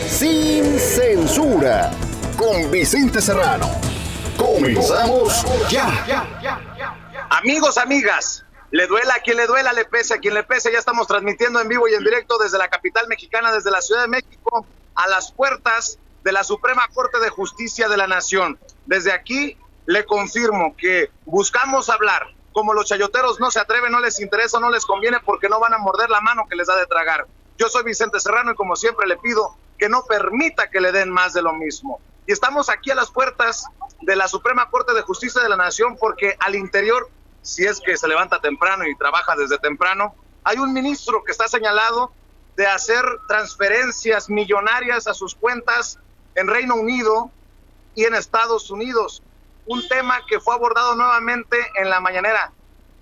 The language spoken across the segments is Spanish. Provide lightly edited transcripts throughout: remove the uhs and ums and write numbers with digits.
Sin Censura, con Vicente Serrano. Comenzamos ya. Amigos, amigas, le duela a quien le duela, le pese a quien le pese. Ya estamos transmitiendo en vivo y en directo desde la capital mexicana, desde la Ciudad de México, a las puertas de la Suprema Corte de Justicia de la Nación. Desde aquí le confirmo que buscamos hablar. Como los chayoteros no se atreven, no les interesa, no les conviene, porque no van a morder la mano que les da de tragar. Yo soy Vicente Serrano y como siempre le pido que no permita que le den más de lo mismo. Y estamos aquí a las puertas de la Suprema Corte de Justicia de la Nación porque al interior, si es que se levanta temprano y trabaja desde temprano, hay un ministro que está señalado de hacer transferencias millonarias a sus cuentas en Reino Unido y en Estados Unidos. Un tema que fue abordado nuevamente en la mañanera,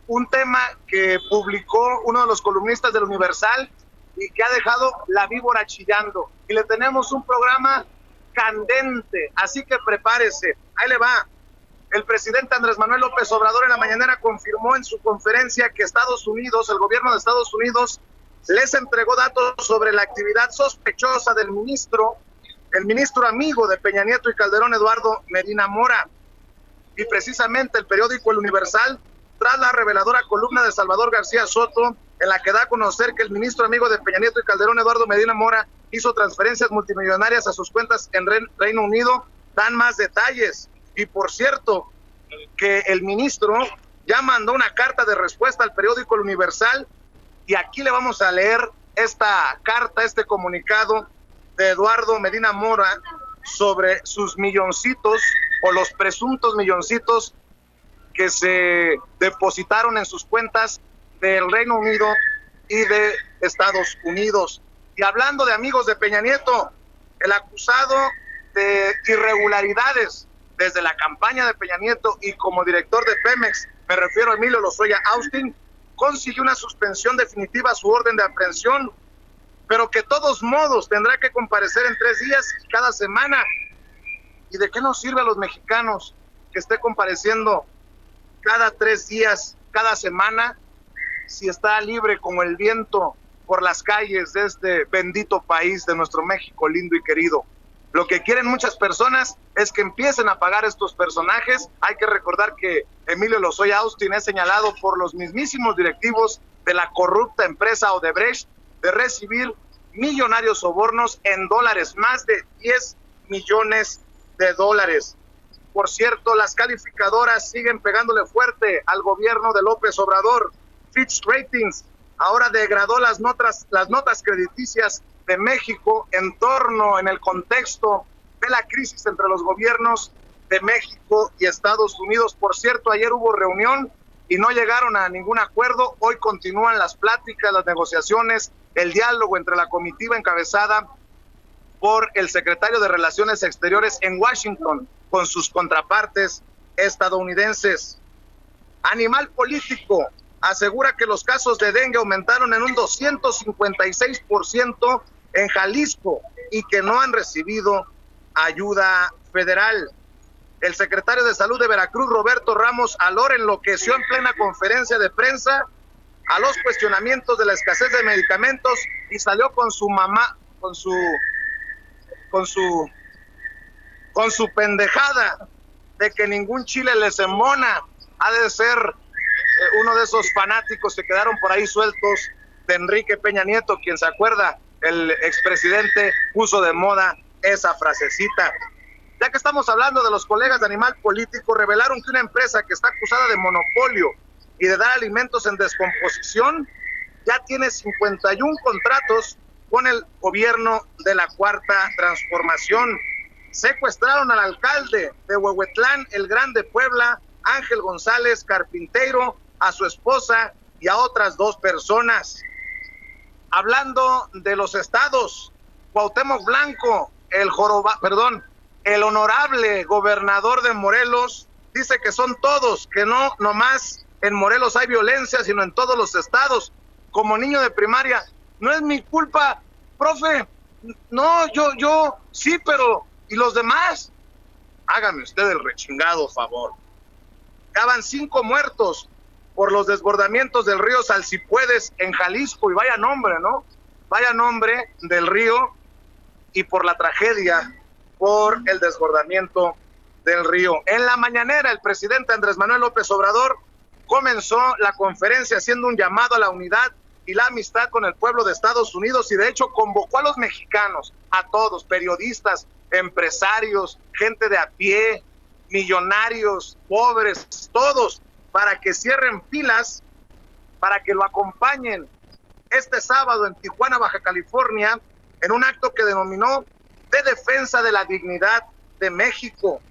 un tema que publicó uno de los columnistas del Universal y que ha dejado la víbora chillando. Y le tenemos un programa candente, así que prepárese. Ahí le va. El presidente Andrés Manuel López Obrador en la mañanera confirmó en su conferencia que Estados Unidos, el gobierno de Estados Unidos, les entregó datos sobre la actividad sospechosa del ministro, el ministro amigo de Peña Nieto y Calderón, Eduardo Medina Mora. Y precisamente el periódico El Universal, tras la reveladora columna de Salvador García Soto, en la que da a conocer que el ministro amigo de Peña Nieto y Calderón, Eduardo Medina Mora, hizo transferencias multimillonarias a sus cuentas en Reino Unido, dan más detalles. Y por cierto, que el ministro ya mandó una carta de respuesta al periódico El Universal, y aquí le vamos a leer esta carta, este comunicado de Eduardo Medina Mora sobre sus milloncitos o los presuntos milloncitos que se depositaron en sus cuentas del Reino Unido y de Estados Unidos. Y hablando de amigos de Peña Nieto, el acusado de irregularidades desde la campaña de Peña Nieto y como director de Pemex, me refiero a Emilio Lozoya Austin, consiguió una suspensión definitiva a su orden de aprehensión, pero que de todos modos tendrá que comparecer en 3 días cada semana. ¿Y de qué nos sirve a los mexicanos que esté compareciendo cada 3 días, cada semana, si está libre como el viento por las calles de este bendito país de nuestro México lindo y querido? Lo que quieren muchas personas es que empiecen a pagar estos personajes. Hay que recordar que Emilio Lozoya Austin es señalado por los mismísimos directivos de la corrupta empresa Odebrecht de recibir millonarios sobornos en dólares, más de 10 millones de dólares. Por cierto, las calificadoras siguen pegándole fuerte al gobierno de López Obrador. Fitch Ratings ahora degradó las notas crediticias de México en el contexto de la crisis entre los gobiernos de México y Estados Unidos. Por cierto, ayer hubo reunión y no llegaron a ningún acuerdo. Hoy continúan las pláticas, las negociaciones, el diálogo entre la comitiva encabezada por el secretario de Relaciones Exteriores en Washington con sus contrapartes estadounidenses. Animal Político asegura que los casos de dengue aumentaron en un 256% en Jalisco y que no han recibido ayuda federal. El secretario de Salud de Veracruz, Roberto Ramos Alor, enloqueció en plena conferencia de prensa a los cuestionamientos de la escasez de medicamentos y salió con su mamá, con su pendejada de que ningún chile les embona. Ha de ser uno de esos fanáticos que quedaron por ahí sueltos de Enrique Peña Nieto, quien se acuerda, el expresidente puso de moda esa frasecita. Ya que estamos hablando de los colegas de Animal Político, revelaron que una empresa que está acusada de monopolio y de dar alimentos en descomposición ya tiene 51 contratos con el gobierno de la Cuarta Transformación. Secuestraron al alcalde de Huehuetlán, el Grande, Puebla, Ángel González Carpinteiro, a su esposa y a otras 2 personas. Hablando de los estados, Cuauhtémoc Blanco, el honorable gobernador de Morelos, dice que son todos, que no nomás en Morelos hay violencia, sino en todos los estados. Como niño de primaria, no es mi culpa, profe, no, yo, sí, pero, ¿y los demás? Hágame usted el rechingado favor. Ya van 5 muertos por los desbordamientos del río Salsipuedes en Jalisco, y vaya nombre, ¿no? Vaya nombre del río y por la tragedia por el desbordamiento del río. En la mañanera, el presidente Andrés Manuel López Obrador comenzó la conferencia haciendo un llamado a la unidad y la amistad con el pueblo de Estados Unidos, y de hecho convocó a los mexicanos, a todos, periodistas, empresarios, gente de a pie, millonarios, pobres, todos, para que cierren filas, para que lo acompañen este sábado en Tijuana, Baja California, en un acto que denominó de defensa de la dignidad de México.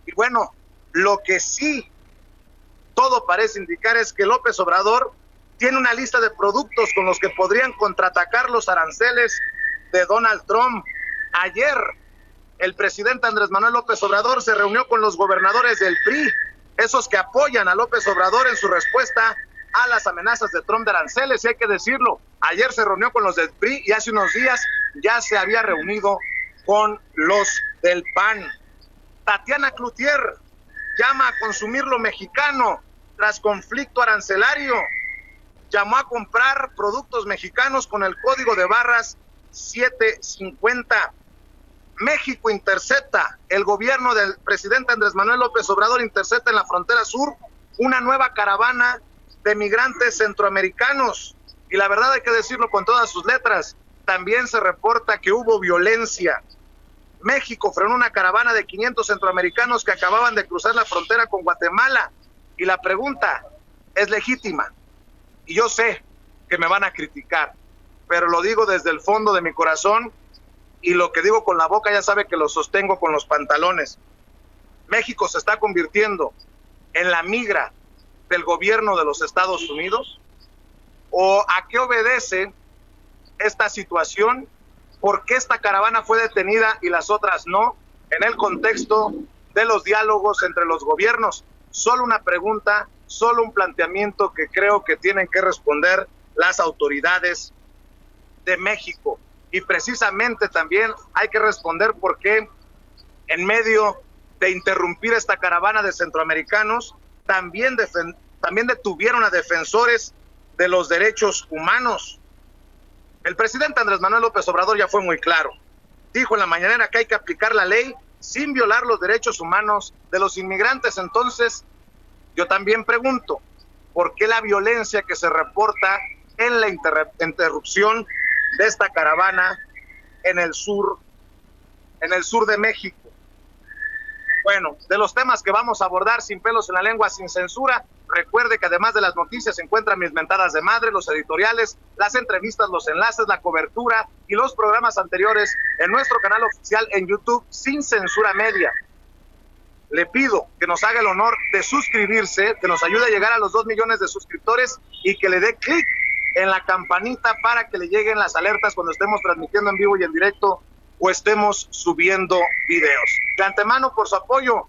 Y bueno, lo que sí todo parece indicar es que López Obrador tiene una lista de productos con los que podrían contraatacar los aranceles de Donald Trump. Ayer, el presidente Andrés Manuel López Obrador se reunió con los gobernadores del PRI, esos que apoyan a López Obrador en su respuesta a las amenazas de Trump de aranceles, y hay que decirlo, ayer se reunió con los del PRI y hace unos días ya se había reunido con los del PAN. Tatiana Cloutier llama a consumir lo mexicano tras conflicto arancelario. Llamó a comprar productos mexicanos con el código de barras 750. México intercepta, el gobierno del presidente Andrés Manuel López Obrador intercepta en la frontera sur una nueva caravana de migrantes centroamericanos. Y la verdad hay que decirlo con todas sus letras, también se reporta que hubo violencia. México frenó una caravana de 500 centroamericanos que acababan de cruzar la frontera con Guatemala. Y la pregunta es legítima. Y yo sé que me van a criticar, pero lo digo desde el fondo de mi corazón, y lo que digo con la boca ya sabe que lo sostengo con los pantalones. México se está convirtiendo en la migra del gobierno de los Estados Unidos. ¿O a qué obedece esta situación? ¿Por qué esta caravana fue detenida y las otras no? En el contexto de los diálogos entre los gobiernos. Solo una pregunta, solo un planteamiento que creo que tienen que responder las autoridades de México. Y precisamente también hay que responder por qué en medio de interrumpir esta caravana de centroamericanos, también detuvieron a defensores de los derechos humanos. El presidente Andrés Manuel López Obrador ya fue muy claro. Dijo en la mañanera que hay que aplicar la ley sin violar los derechos humanos de los inmigrantes. Entonces, yo también pregunto, ¿por qué la violencia que se reporta en la interrupción de esta caravana en el sur de México? Bueno, de los temas que vamos a abordar sin pelos en la lengua, sin censura, recuerde que además de las noticias se encuentran mis mentadas de madre, los editoriales, las entrevistas, los enlaces, la cobertura y los programas anteriores en nuestro canal oficial en YouTube, Sin Censura Media. Le pido que nos haga el honor de suscribirse, que nos ayude a llegar a los 2 millones de suscriptores y que le dé clic en la campanita para que le lleguen las alertas cuando estemos transmitiendo en vivo y en directo o estemos subiendo videos. De antemano, por su apoyo,